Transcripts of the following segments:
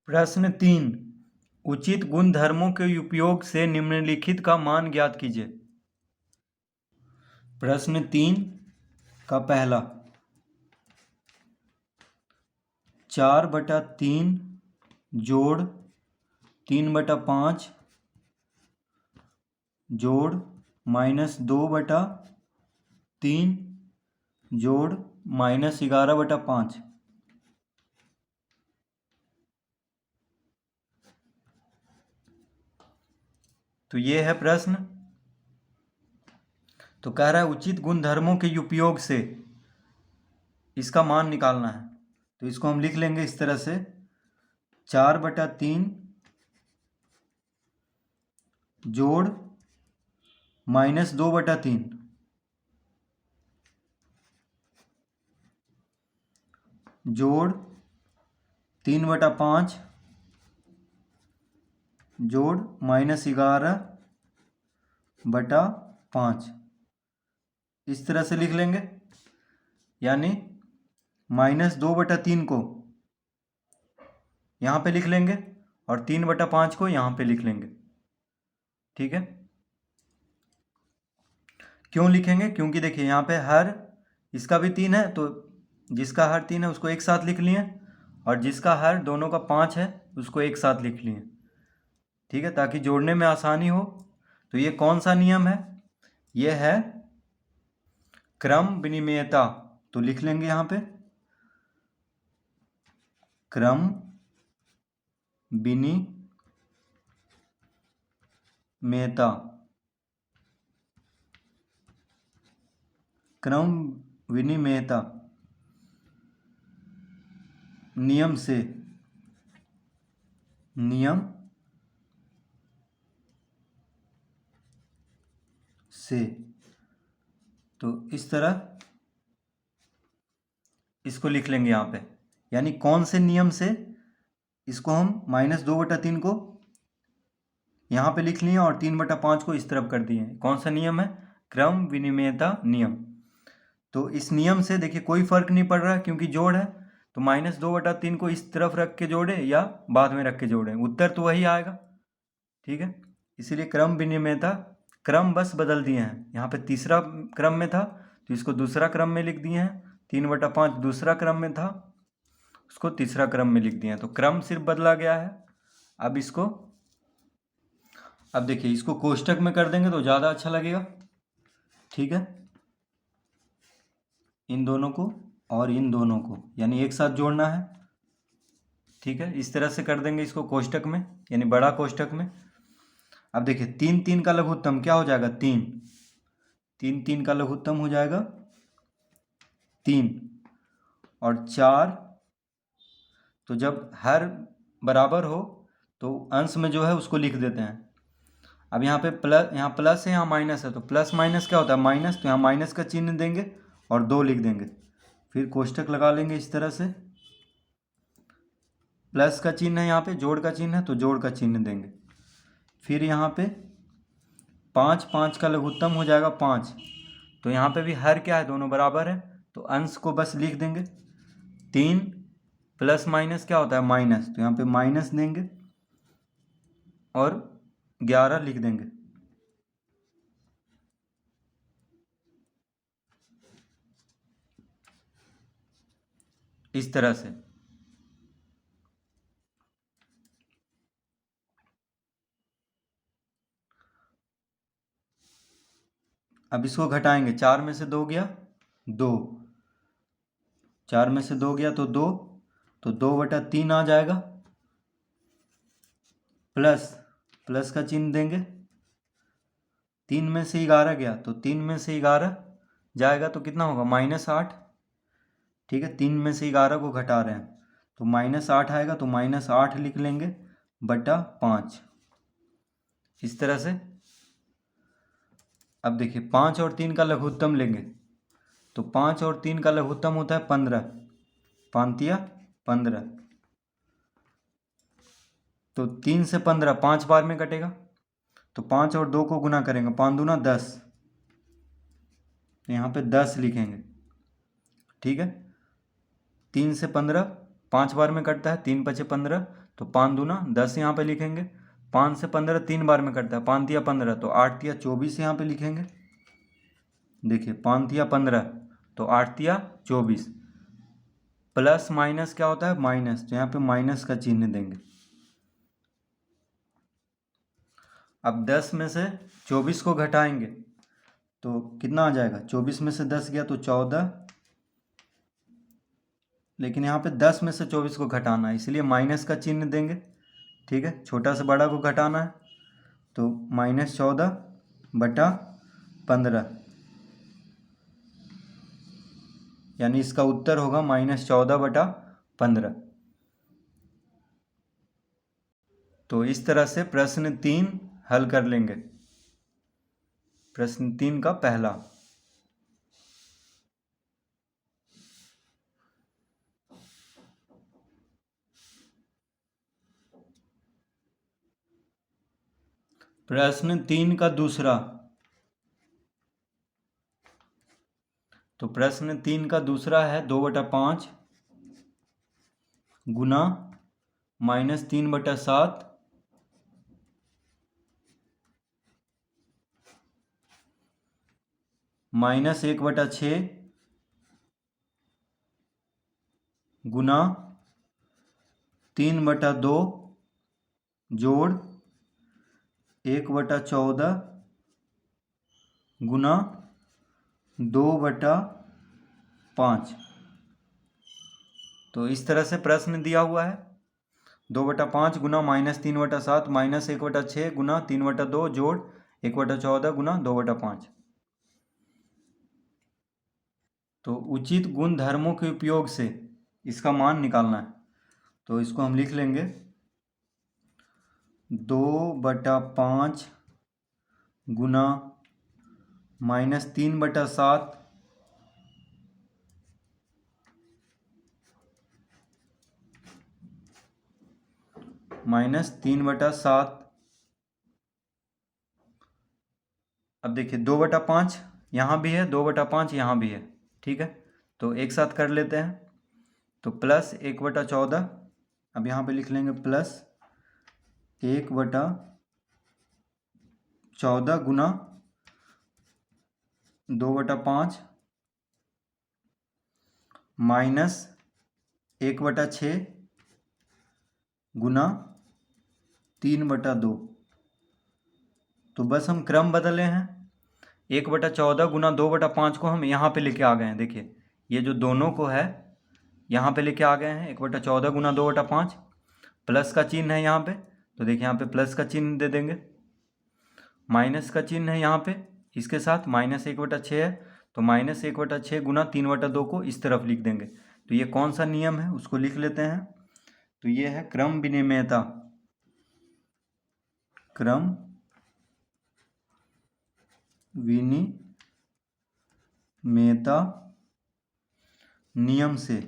प्रश्न 3, उचित गुणधर्मों के उपयोग से निम्नलिखित का मान ज्ञात कीजिए। प्रश्न 3 का पहला, 4/3 जोड़ 3/5 जोड़ -2/3 जोड़ -11/5। तो ये है प्रश्न। तो कह रहा है उचित गुणधर्मों के उपयोग से इसका मान निकालना है। तो इसको हम लिख लेंगे इस तरह से, 4/3 जोड़ -2/3 जोड़ 3/5 जोड़ -11/5 इस तरह से लिख लेंगे। यानी -2/3 को यहाँ पे लिख लेंगे और 3/5 को यहाँ पे लिख लेंगे। ठीक है, क्यों लिखेंगे? क्योंकि देखिए यहाँ पे हर इसका भी 3 है, तो जिसका हर 3 है उसको एक साथ लिख लिए, और जिसका हर दोनों का 5 है उसको एक साथ लिख लिए। ठीक है, ताकि जोड़ने में आसानी हो। तो ये कौन सा नियम है? ये है क्रम विनिमेयता। तो लिख लेंगे यहाँ पे क्रम विनिमेयता। क्रम विनिमेयता नियम से तो इस तरह इसको लिख लेंगे यहाँ पे। यानी कौन से नियम से? इसको हम -2/3 को यहाँ पे लिख लिए और 3/5 को इस तरफ कर दिए। कौन सा नियम है? क्रम विनिमेयता नियम। तो इस नियम से देखिए कोई फर्क नहीं पड़ रहा है, क्योंकि जोड़ है। तो -2/3 को इस तरफ रख के जोड़े या बाद में रख के जोड़े, उत्तर तो वही आएगा। ठीक है, इसीलिए क्रम विनिमेयता, क्रम बस बदल दिए हैं। यहाँ पे तीसरा क्रम में था तो इसको दूसरा क्रम में लिख दिए हैं। 3/5 दूसरा क्रम में था, उसको तीसरा क्रम में लिख दिए हैं। तो क्रम सिर्फ बदला गया है। अब देखिए इसको कोष्टक में कर देंगे तो ज़्यादा अच्छा लगेगा। ठीक है, इन दोनों को और इन दोनों को यानी एक साथ जोड़ना है। ठीक है, इस तरह से कर देंगे इसको कोष्टक में, यानी बड़ा कोष्टक में। अब देखिए 3/3 का लघुत्तम क्या हो जाएगा? 3। 3/3 का लघुत्तम हो जाएगा 3 और 4। तो जब हर बराबर हो तो अंश में जो है उसको लिख देते हैं। अब यहाँ पे प्लस, यहाँ प्लस है, यहाँ माइनस है, तो प्लस माइनस क्या होता है? माइनस। तो यहाँ माइनस का चिन्ह देंगे और 2 लिख देंगे। फिर कोष्टक लगा लेंगे इस तरह से। प्लस का चिन्ह है, यहाँ पे जोड़ का चिन्ह है तो जोड़ का चिन्ह देंगे। फिर यहाँ पे 5/5 का लघुत्तम हो जाएगा 5। तो यहाँ पे भी हर क्या है? दोनों बराबर है, तो अंश को बस लिख देंगे। 3 प्लस माइनस क्या होता है? माइनस। तो यहाँ पे माइनस देंगे और 11 लिख देंगे। इस तरह से। अब इसको घटाएंगे, 4 में से 2 गया 2, 4 में से 2 गया तो 2, तो 2/3 आ जाएगा। प्लस का चिन्ह देंगे। 3 में से 11 गया तो 3 में से 11 जाएगा तो कितना होगा? -8। ठीक है, 3 में से 11 को घटा रहे हैं तो -8 आएगा, तो -8 लिख लेंगे बटा 5। इस तरह से। अब देखिए 5 और 3 का लघुत्तम लेंगे तो 5 और 3 का लघुत्तम होता है 15। 5 15। तो 3 से 15 5 बार में कटेगा, तो 5 और 2 को गुना करेंगे, 5 दूना 10। तो यहाँ पे 10 लिखेंगे। ठीक है, 3 से 15 5 बार में कटता है, 3 × 5 = 15, तो 5 दूना 10 यहाँ पे लिखेंगे। 5 से 15 3 बार में कटता है, 5 तिया 15, तो 8 तिया 24 यहाँ पे लिखेंगे। देखिए 5 तिया 15, तो 8 तिया 24। प्लस माइनस क्या होता है? माइनस, तो यहाँ पे माइनस का चिन्ह देंगे। अब 10 में से 24 को घटाएंगे तो कितना आ जाएगा? 24 में से 10 गया तो 14, लेकिन यहाँ पे 10 में से 24 को घटाना है, इसलिए माइनस का चिन्ह देंगे। ठीक है, छोटा से बड़ा को घटाना है, तो -14/15, यानी इसका उत्तर होगा -14/15। तो इस तरह से प्रश्न 3 हल कर लेंगे। प्रश्न 3 का पहला। प्रश्न 3 का दूसरा। तो प्रश्न 3 का दूसरा है 2/5 गुना -3/7 -1/6 गुना 3/2 जोड़ 1/14 गुना 2/5। तो इस तरह से प्रश्न दिया हुआ है 2/5 गुना -3/7 -1/6 गुना 3/2 जोड़ 1/14 गुना 2/5। तो उचित गुणधर्मों के उपयोग से इसका मान निकालना है। तो इसको हम लिख लेंगे 2/5 गुना -3/7 -3/7। अब देखिए 2/5 यहाँ भी है, 2/5 यहाँ भी है। ठीक है, तो एक साथ कर लेते हैं। तो प्लस 1/14, अब यहाँ पे लिख लेंगे प्लस 1/14 गुना 2/5 माइनस 1/6 गुना 3/2। तो बस हम क्रम बदले हैं। 1/14 गुना 2/5 को हम यहाँ पे लेके आ गए हैं। देखिए ये जो दोनों को है यहाँ पे लेके आ गए हैं। 1/14 गुना 2/5, प्लस का चिन्ह है यहाँ पे, तो देखिए यहाँ पे प्लस का चिन्ह दे देंगे। माइनस का चिन्ह है यहाँ पे, इसके साथ -1/6 है, तो -1/6 गुना 3/2 को इस तरफ लिख देंगे। तो ये कौन सा नियम है उसको लिख लेते हैं। तो ये है क्रम विनिमेयता। क्रम विनिमेयता नियम से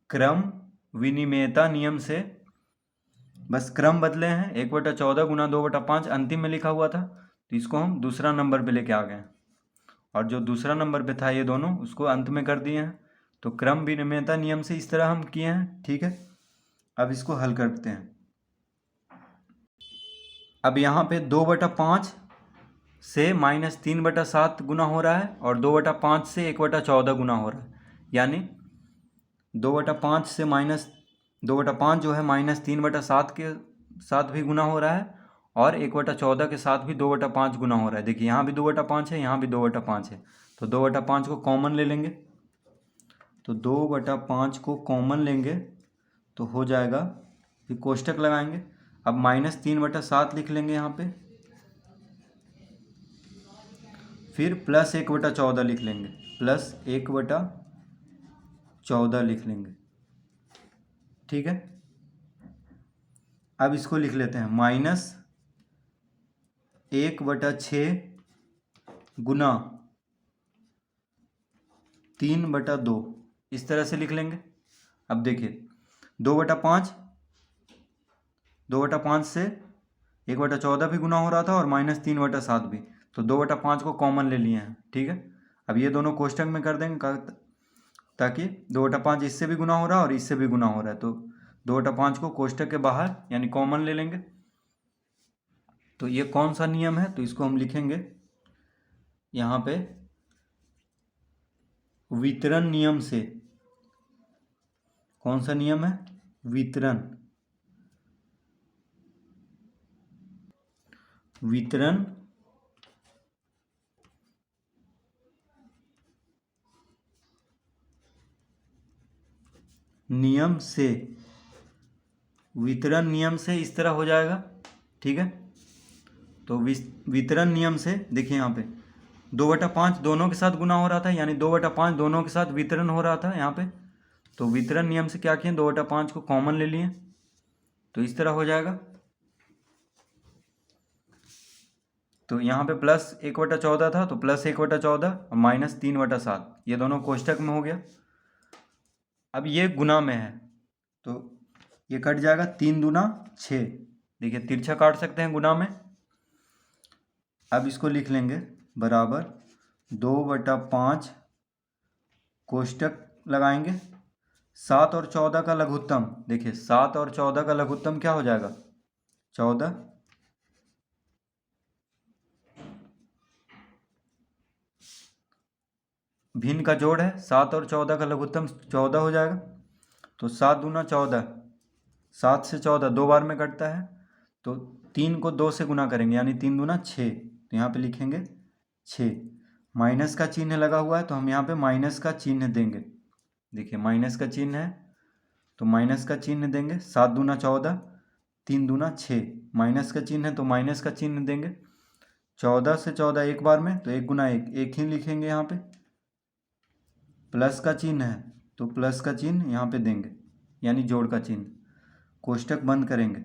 क्रम विनिमेयता नियम से बस क्रम बदले हैं। 1/14 गुना 2/5 अंतिम में लिखा हुआ था, तो इसको हम दूसरा नंबर पे लेके आ गए, और जो दूसरा नंबर पे था ये दोनों उसको अंत में कर दिए हैं। तो क्रम विनिमेयता नियम से इस तरह हम किए हैं। ठीक है, अब इसको हल करते हैं। अब यहाँ पे 2/5 से -3/7 गुना हो रहा है, और 2/5 से 1/14 गुना हो रहा है, यानी 2/5 से -2/5 जो है -3/7 के साथ भी गुना हो रहा है, और 1/14 के साथ भी 2/5 गुना हो रहा है। देखिए यहाँ भी 2/5 है, यहाँ भी 2/5 है, तो 2/5 को कॉमन ले लेंगे। तो 2/5 को कॉमन लेंगे तो हो जाएगा, फिर कोष्टक लगाएंगे। अब -3/7 लिख लेंगे यहाँ पे, फिर प्लस 1/14 लिख लेंगे, प्लस 1/14 लिख लेंगे। ठीक है, अब इसको लिख लेते हैं -1/6 गुना 3/2, इस तरह से लिख लेंगे। अब देखिए 2/5 से 1/14 भी गुना हो रहा था, और -3/7 भी, तो 2/5 को कॉमन ले लिए हैं। ठीक है, अब ये दोनों कोष्टक में कर देंगे ताकि 2/5 इससे भी गुना हो रहा है और इससे भी गुना हो रहा है, तो 2/5 को कोष्टक के बाहर यानी कॉमन ले लेंगे। तो ये कौन सा नियम है, तो इसको हम लिखेंगे यहाँ पे वितरण नियम से। कौन सा नियम है, वितरण नियम से। वितरण नियम से इस तरह हो जाएगा, ठीक है। तो वितरण नियम से देखिए यहाँ पे 2/5 दोनों के साथ गुना हो रहा था, यानी 2/5 दोनों के साथ वितरण हो रहा था यहाँ पे। तो वितरण नियम से क्या किए, 2/5 को कॉमन ले लिए, तो इस तरह हो जाएगा। तो यहाँ पे प्लस 1/14 था, तो प्लस 1/14 और माइनस 3/7, ये दोनों कोष्टक में हो गया। अब ये गुना में है, तो ये कट जाएगा, 3 दूना 6। देखिए तिरछा काट सकते हैं गुना में। अब इसको लिख लेंगे बराबर 2/5 कोष्टक लगाएंगे। 7 और 14 का लघुत्तम, देखिए 7 और 14 का लघुत्तम क्या हो जाएगा, 14। भिन्न का जोड़ है, 7 और 14 का लघुत्तम 14 हो जाएगा। तो 7 दूना 14, 7 से 14 2 बार में कटता है, तो 3 को 2 से गुना करेंगे, यानी 3 दूना 6। तो यहाँ पे लिखेंगे 6। माइनस का चिन्ह लगा हुआ है, तो हम यहाँ पे माइनस का चिन्ह देंगे। देखिए माइनस का चिन्ह है, तो माइनस का चिन्ह देंगे। 7 दूना 14, 3 दूना 6, माइनस का चिन्ह है तो माइनस का चिन्ह देंगे। 14 से 14 एक बार में, तो 1 गुना 1, एक ही लिखेंगे यहाँ पे। प्लस का चिन्ह है तो प्लस का चिन्ह यहाँ पे देंगे, यानी जोड़ का चिन्ह। कोष्टक बंद करेंगे।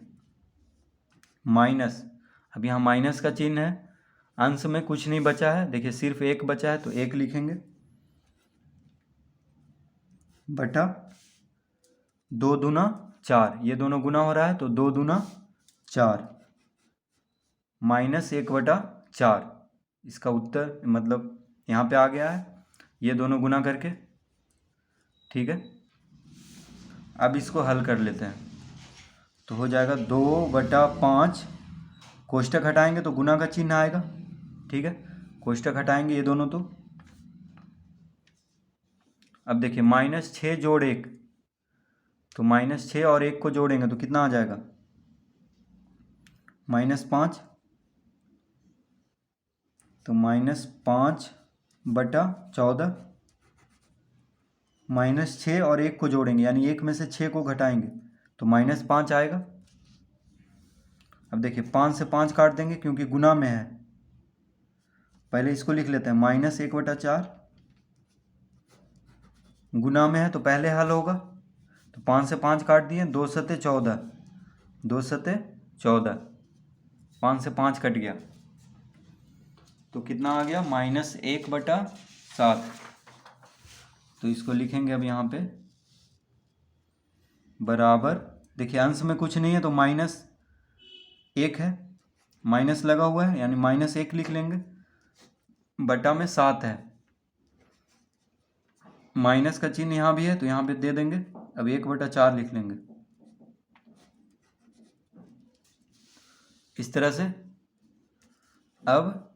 माइनस, अब यहाँ माइनस का चिन्ह है, अंश में कुछ नहीं बचा है, देखिए सिर्फ 1 बचा है, तो 1 लिखेंगे बटा 2 दूना 4, ये दोनों गुना हो रहा है, तो 2 दूना 4 माइनस 1/4। इसका उत्तर मतलब यहाँ पे आ गया है, ये दोनों गुना करके, ठीक है। अब इसको हल कर लेते हैं, तो हो जाएगा 2/5, कोष्टक हटाएंगे तो गुना का चिन्ह आएगा, ठीक है। कोष्टक हटाएंगे ये दोनों, तो अब देखिए -6 जोड़ 1, तो -6 और 1 को जोड़ेंगे तो कितना आ जाएगा, -5। तो -5/14, -6 और 1 को जोड़ेंगे, यानी 1 में से 6 को घटाएंगे तो -5 आएगा। अब देखिए 5 से 5 काट देंगे क्योंकि गुना में है। पहले इसको लिख लेते हैं, -1/4 गुना में है तो पहले हल होगा, तो 5 से 5 काट दिए, 2 सते 14, 2 सते 14, 5 से 5 कट गया, तो कितना आ गया, -1/7। तो इसको लिखेंगे अब यहाँ पे बराबर, देखिए अंश में कुछ नहीं है तो -1 है, माइनस लगा हुआ है यानी -1 लिख लेंगे, बटा में 7 है, माइनस का चिन्ह यहाँ भी है तो यहाँ पे दे देंगे। अब 1/4 लिख लेंगे इस तरह से। अब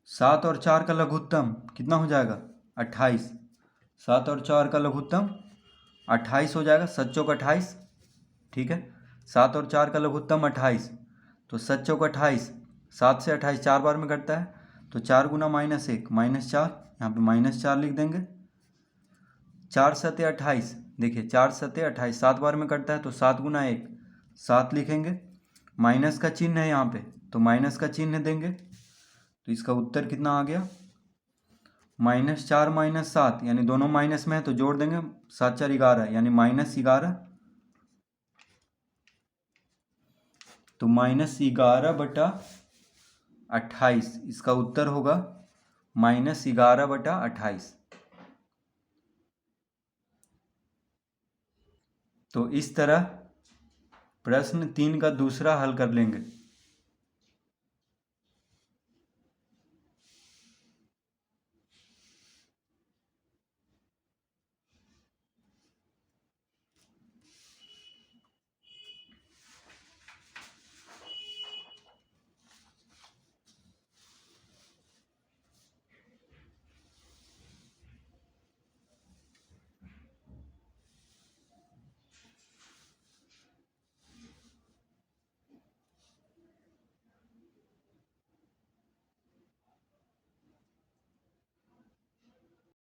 7 और 4 का लघुत्तम कितना हो जाएगा, 28। 7 और 4 का लघुत्तम 28 हो जाएगा, 7 चौक 28, ठीक है। 7 और 4 का लघुत्तम 28, तो 7 चौक 28, 7 से 28 4 बार में कटता है, तो 4 गुना -1, -4, यहाँ पे -4 लिख देंगे। 4 सते 28, देखिए 4 सते 28 7 बार में कटता है, तो 7 गुना 1, 7 लिखेंगे। माइनस का चिन्ह है यहाँ पे, तो माइनस का चिन्ह देंगे, तो इसका उत्तर कितना आ गया, -4 -7, यानी दोनों माइनस में है तो जोड़ देंगे, 7 4 11, यानी -11। तो -11/28, इसका उत्तर होगा -11/28। तो इस तरह प्रश्न 3 का दूसरा हल कर लेंगे।